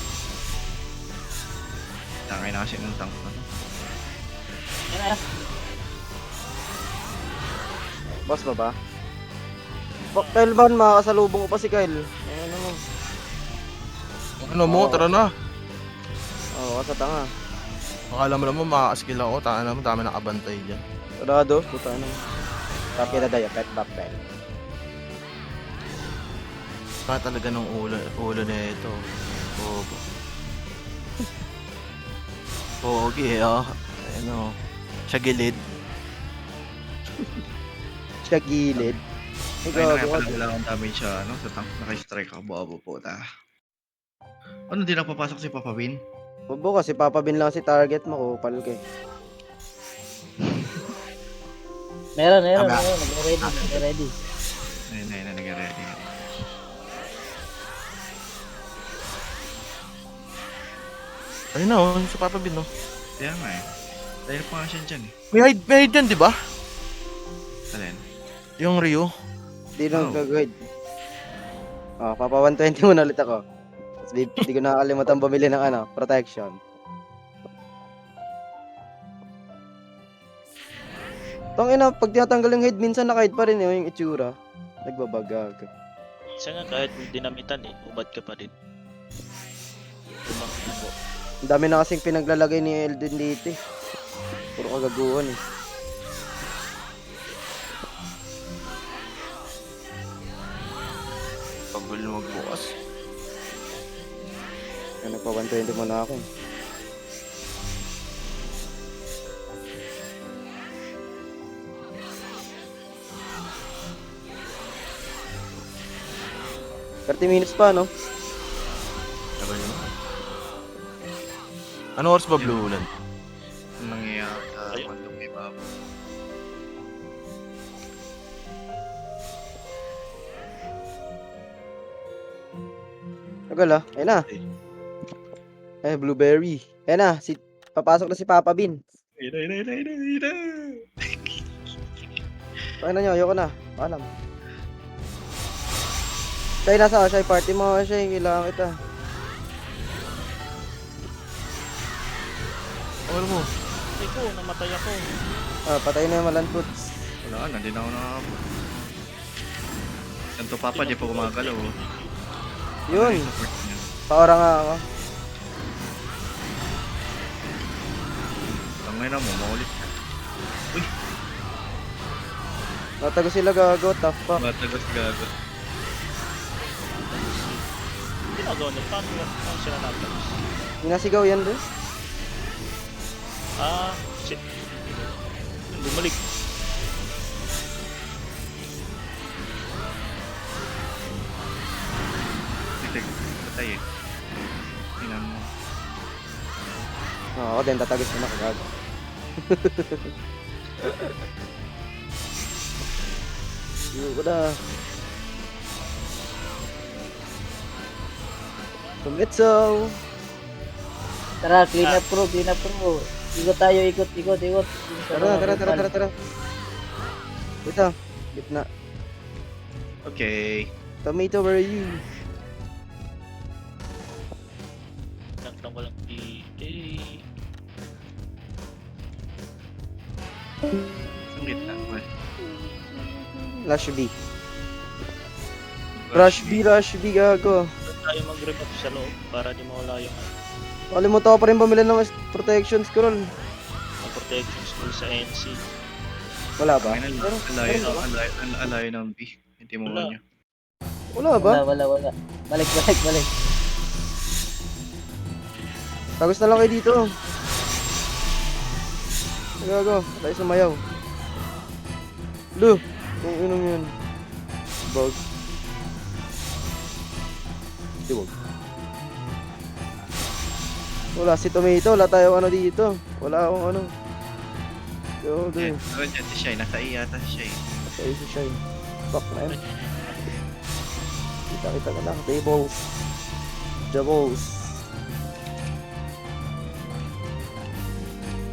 Tangay na kasi ng tank na. Yan na. Boss ba ba? Kyle ba? Makakasalubong ko pa si Kyle. Ano mo? Ano mo, tara na. Oo, sa tanga. Akala mo naman makakaskill ako. Taka naman, dami nakabantay dyan. Sarado, puta na. Tapi na dayo, pet back pet. Kaya talaga ng ulo na ito. Bobo. Pogi ah. Ano, siya gilid. Siya gilid. Ay, na kaya pala wala akong damage sa, ano, sa tank. Naka-strike ako, bobo po ta. Ano, di na papasok si Papa Win? Bobo kasi Papa Bin lang si target mo, kupal ka eh. Meron. Aba. Nagre-ready. Ayun, nag-ready. Ayun na, oh, sa Papa Bin, no? Kaya nga eh. Dahil pa nga siya dyan eh. May hide yan, di ba? Alin? Yung Rio. Di nang Oh. gagawin. Oh, Papa 120 muna ulit ako. Tapos di ko nakakalimutan bumili ng protection. Tangina, pag tinatanggal yung head, minsan naka-hide pa rin yung itsura. Nagbabagag. Isa nga kahit dinamitan eh, ubad ka pa din. Tumang po. Ang dami na kasing pinaglalagay ni Elden dito eh. Puro kagaguhan eh. Pagul magbukas. Kaya nagpa 120 muna ako eh. $30 pa, no? Sabi niyo. Ano oras ba Blue Land? Ang nangyayari sa Ayun. kwantong ibaba. Tagal ah. Ayun na. Eh, blueberry. Ayun na. Papasok na si Papa Bin. Ina. Pakina nyo, ayoko na. Paalam. Shay, nasa Shay, party mo. Shay, kailangan kita. Ano mo? Ay ko, namatay ako. Ah, patay na yung malanputs. Wala na, di na ako nakakapot. Ganto Papa, di pa gumagalaw. Oh. Yun. Support niya. Paora nga ako. Tangay na mo, maulit ka. Natago sila gago, tough pa. Matagos gago. Ginagawa niya, paano sila natapos? Nasigaw yan doon. Ah, shit. Bumalik. Tigtig, patay eh. Tingnan mo. Ako din, tatagis na nakagago. Ayoko na. Tumitso. Tara, clean up bro. Ikot tayo, ikot. Tara. Ito, gitna. Okay. Tomato, where are you? Nang walang PA. Ang gitna. Well, Rush B. Rush B, gago. Saan tayo mag-remap sa loob para di mawala yung Kalimutan ko pa rin bumili ng protection scroll. protection school sa NC. Wala ba? Ang alayo ng B. Hindi mo Wala. niya. Wala ba? Wala. Balik. Tagos na lang kayo dito. Gago, tayo sumayaw. Lu, kung inong yun. Bug. Diwag. Wala si Tomato, wala tayong ano dito. Wala akong ano. Yo, Yan. dude. Pero dyan si Shai. Nasa I yata si Shai. Sa isa siya yun. Fuck na yun. Kita ka lang. Tables. Jabbles.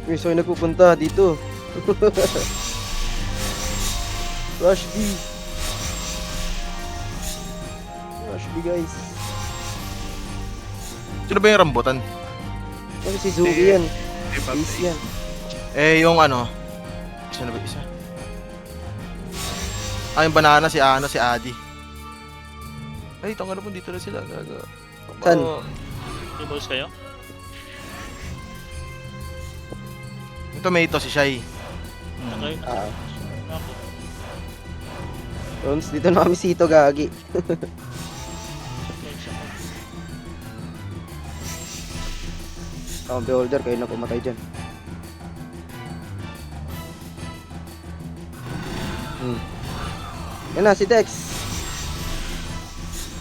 Okay, so yung nagpupunta dito. Rush B. Rush B, guys. Sino ba yung rambutan? Ano si Zuki yan? Eh, Ace yan. Eh, yung ano? Sino ba isa? Ah, yung banana, si Adi. Ay, tanggal na po dito na sila. Gaga. Saan? Oh, May balls kayo? yung tomato, si Shai. Okay. Ah. Ako. Rons, dito na kami sito, gagi. Ang beholder, kayo na pumatay dyan. Yan na, si Dex.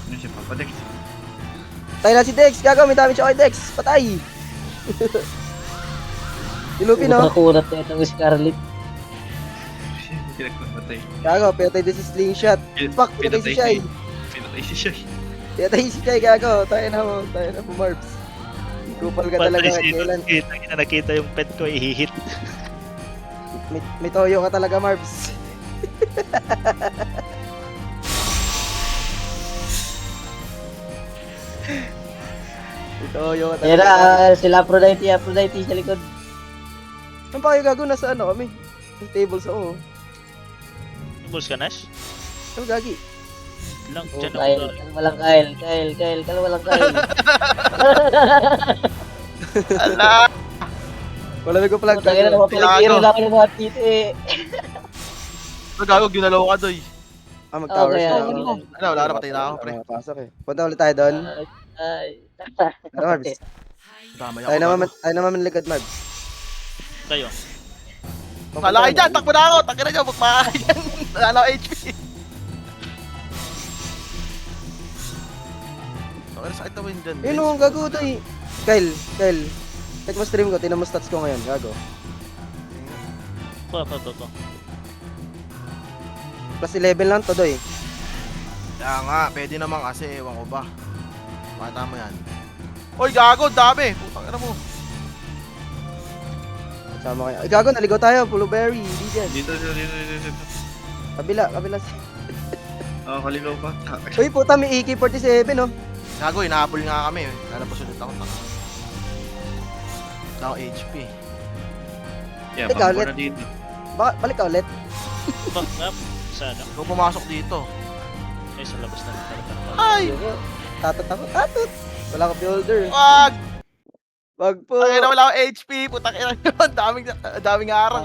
Ano siya? Papadex. Tayo na si Dex. Gago, may damage ako kay Dex. Patay. Si Luffy, no? Kurat na itong Scarlet. Hindi nagpapatay. Gago, pinatay din si Slingshot. Fuck, pinatay si Shai. Pinatay si Shai. Pinatay si Shai, gago. Tayo na mo, Marbs. Kupal ka talaga Patay kahit si kailan. nakita yung pet ko, ihihit. May toyo ka talaga, Marbs. May toyo ka Yan talaga. na, sila Aphrodite sa likod. Ang pa kayo gago, nasa ano kami? Yung tables ako. Bulls ka, Nash? Ano gagi? Lang, Oh, dyan Kyle, ako. kalma lang Kyle, kalma lang Kyle. Ala! Wala ko pala. Putangin na naman piligiro lang ako ng mga tito eh. Gago, ginalaw ka, Doy. Mag-tower Okay, siya. okay. Ano, wala na, patay na ako, pre. Pasok eh. Punta ulit tayo doon. Ay. Ano, Marbs? Damay Tayo ako. naman likod, Marbs. Kayo. Kala kayo dyan, takbo na ako. Takbo na dyan, magpakain dyan. Wala na ako HP. Okay, sakit na win dyan. Yun o, gago to eh. Kyle. Check mo stream ko, tinan mo stats ko ngayon, gago. Pa. Plus 11 lang to, doy. Kaya nga, pwede naman kasi, ewan ko ba. Makita mo yan. Oy, gago, dami. Putang ina mo. Sama kayo. Ay, gago, naligaw tayo. Blueberry, hindi dyan. Dito. Kabila si... Kaligaw pa. Uy, puta, may AK-47, no? Gago, inahabol nga kami. Lalabas ulit ako. Wala ako HP. Yeah, Teka, bangko ulit. na dito. Balik ka ulit. Back up. Sana. Ikaw pumasok dito. Ay, sa labas na talaga. Ay! Tatot. Wala ka beholder. Wag! Wag po. Putang ina, wala akong HP. Putang ina naman. Daming harang.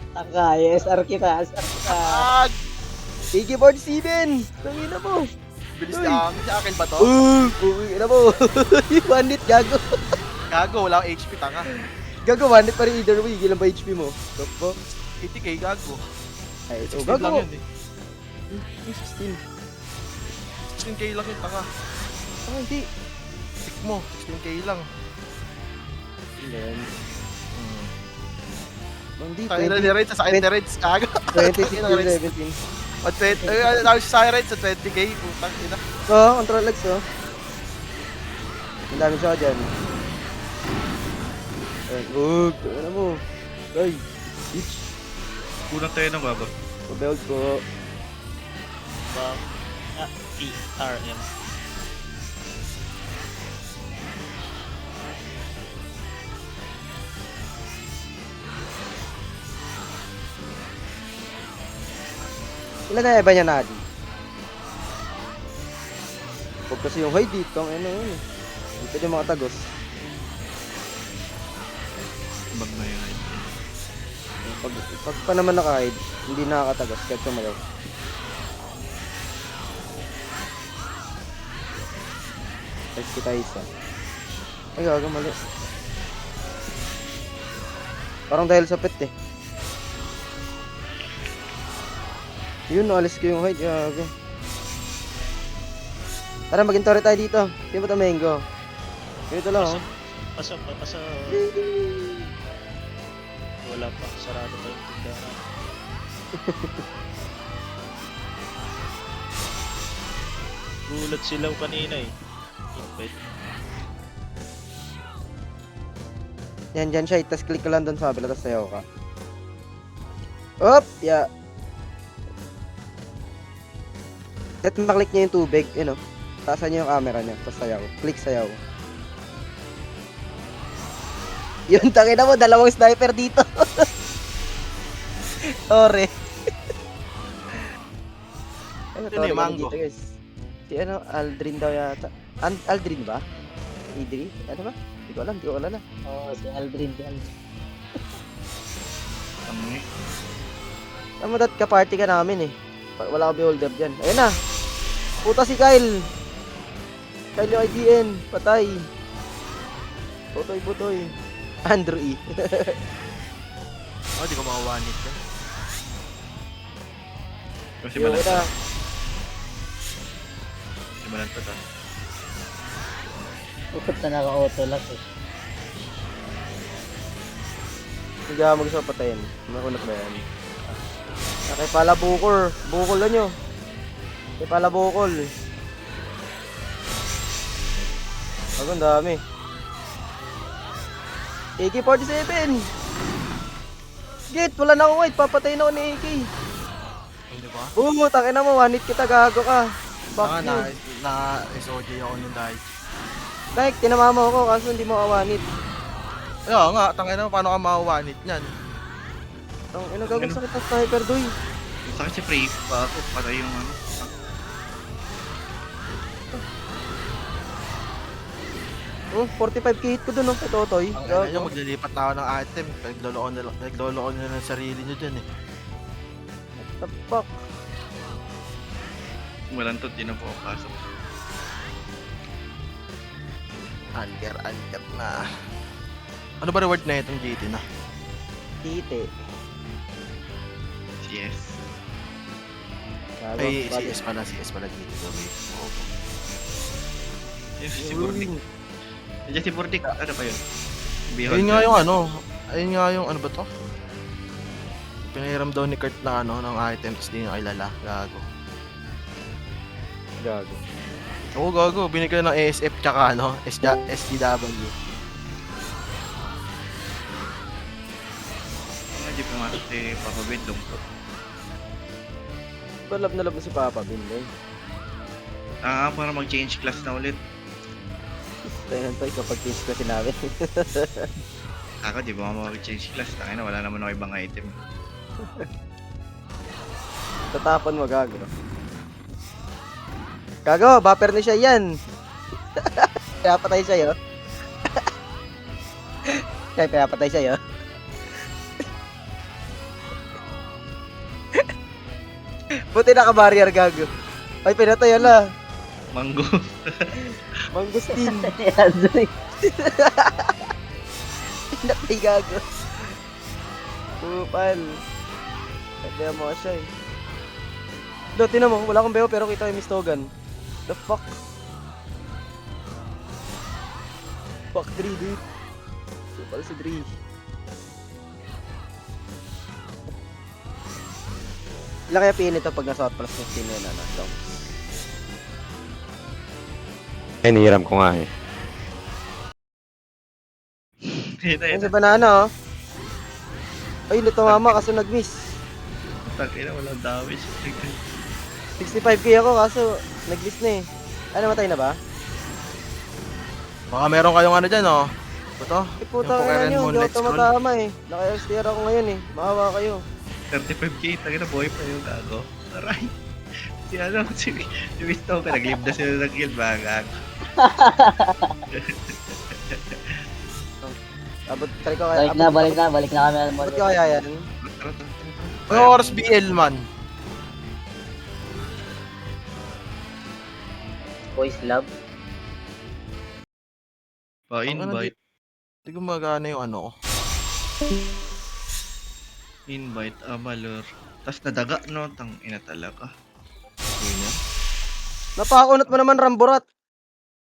Taka, SR kita. Wag! AK-47. Tangina mo. Bilis Uy. ka. Si Akil ba to? Uy, ina mo. One hit, gago. Gago, wala akong HP. Tanga. Gago, one hit pa rin either way. Ilan ba HP mo? Stop po. 80k, gago. Ay, ito, 16 lang gago. yun eh. 16. 16k lang yun, tanga. Ah, hindi. Tick mo, 16k lang. Ilan? Hindi, Tayo na ni Reds, sa akin ni Reds, kaga. 20, Ina, Reds. 17. At 20, ay, sa Reds, sa 20k, putang ina. Oh, control legs, oh. Ang dami siya dyan. Ayun, ano mo. Ay, bitch. Kulang tayo ng baba. Pabeld ko. Back. PRM. Ilan na iba niya na, Adi? Huwag kasi yung high dito, ang ano yun eh. Hindi pwede makatagos. Bag na yun. Pag pa naman naka-hide, hindi nakakatagos kahit sumalaw. Test kita isa. Ay, gaga mali. Parang dahil sa pet eh. Yun, naalis ko yung hide. Gaga. Tara, mag-intore tayo dito. Hindi ba ito mango? Ganito lang oh. Pasok. Wala pa. Sarado pa yung tindahan. Gulat silaw kanina eh. Impet. Yan, dyan siya. Tapos click ka lang doon sa kabila. Tapos sayaw ka. Op! Yeah. At maklik niya yung tubig. Yun o. Taasan niyo yung camera niya. Tapos sayaw. Click sayaw. Yun, tangina mo. Dalawang sniper dito. Ore. Ano, Sino yung mango? dito, guys. Si ano, Aldrin daw yata. Aldrin ba? Idri? Ano ba? Hindi ko alam. Oo, si Aldrin. Tangi. Tama dat ka-party ka namin eh. Wala ka beholder dyan. Ayun na. Puta si Kyle. Kyle yung IGN. Patay. Butoy. Andrew E. Oh, di ko makawanit yan. Kasi Yung malanta. na. Kasi malanta ta. Ukot na naka-auto lang eh. Sige, mag-isa patayin. Makunat ba yan? Okay, pala bukol. Bukol na nyo. Okay, pala bukol. Ang dami. AK-47! Git, wala na akong white. Papatayin ako ni AK. Hindi ba? Tangin na mo. One hit kita, gago ka. Fuck you. Na SOJ ako nun dahil. Like, tinamama ako kaso hindi mo awanit. Kaya nga, tangina mo, paano ka mawawanit niyan? Ang ina gagawin sakit ng sniper, doy. Sakit si Free pa ako, patay yung ano. Oh, 45k hit ko dun, oh, kay Totoy. Ang ina nyo, maglilipat na ako ng item. Nagloloon nila ng sarili nyo dyan eh. The fuck? Walang tot, di na po ako pasok. Under na. Ano ba reward na itong GT na? Tite. CS. Gago. Ay, Bakit? CS pala GT. Sorry. Yes, si Burdik. Nandiyan si Burdik, ano pa yun? Ayun nga yung ano. Ayun nga yung ano ba to? Pinahiram daw ni Kurt na ano, ng items, di niya kilala. Gago. Gago. Oo, gago. Binigay ng ASF tsaka ano, SDW. Hindi pumasok si Papa Ben, lungkot. Ba love na love mo si Papa Bin, eh. Para mag-change class na ulit. Tayo nang kapag change ko sinabi. Ako, di ba mag-change class? Tangina, wala naman ako ibang item. Tatapon mo, gago. Gago, buffer ni siya yan. Kaya patay sa'yo. Kaya patay sa'yo. Buti naka-barrier, gago. Ay, pinatay ala. Mango. Mangustin. Yan, Zoy. Pinatay, gago. Kupal. Kaya mo siya eh. Do, tinan mo, wala akong beo pero kita yung mistogan. The fuck? Fuck 3, dude. Kupal si 3. Ilan kaya PN ito pag nasa hot plus 15 yun, ano? So, Ay, nihiram ko nga eh. yun sa banana, oh. Ay, lito mama kaso nag-miss. Tangina, walang damage. 65k ako kaso nag-miss na eh. Ano, matay na ba? Baka meron kayong ano dyan, oh. Ito? Eh, puta Yung ka Pokemon nyo, hindi Moonlight ako Scroll. tumatama eh. Naka-STR ako ngayon eh. Maawa kayo. 35k, tangina, buhay pa yung gago. Aray. Si ano, si Wisto, nag-live na sila ng guild, mga gago. Try ko kaya. Balik na kami alam mo. Abot ko kaya yan. Tara, tara, tara. Ano oras BL man? Boys love. Invite. Hindi ko magana yung ano ko. Invite, Amalur. Tas nadaga, no? Tang ina talaga. Yun yan. Napakunot mo naman, Ramborat.